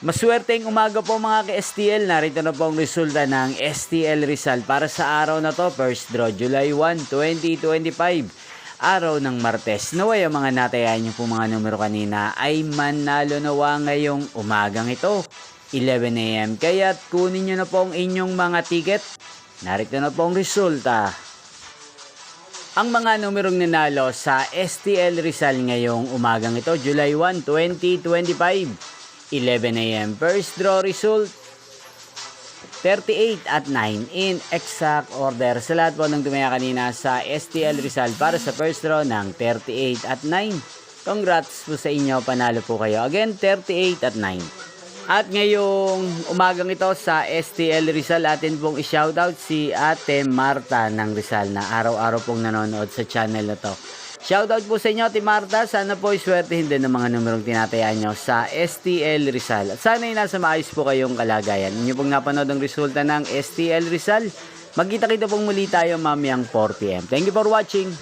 Maswerteng umaga po mga ka-STL. Narito na po ang resulta ng STL Rizal para sa araw na to. First draw, July 1, 2025. Araw ng Martes. Naway ang mga natayan niyo po mga numero kanina ay manalo nawa ngayong umagang ito. 11 AM. Kaya't kunin niyo na po ang inyong mga ticket. Narito na po ang resulta. Ang mga numerong nanalo sa STL Rizal ngayong umagang ito, July 1, 2025. 11 AM. First draw result, 38 at 9 in exact order. Sa lahat po ng tumaya kanina sa STL Rizal para sa first draw ng 38 at 9. Congrats po sa inyo, panalo po kayo. Again, 38 at 9. At ngayong umagang ito sa STL Rizal, atin pong i-shoutout si Ate Marta ng Rizal na araw-araw pong nanonood sa channel na to. Shoutout po sa inyo, Ate Marta. Sana po iswertehin din ng mga numerong tinatayaan nyo sa STL Rizal. At sana ay nasa maayos po kayong kalagayan. Inyo pong napanood ang resulta ng STL Rizal. Magkita-kita pong muli tayo mamayang 4 PM. Thank you for watching.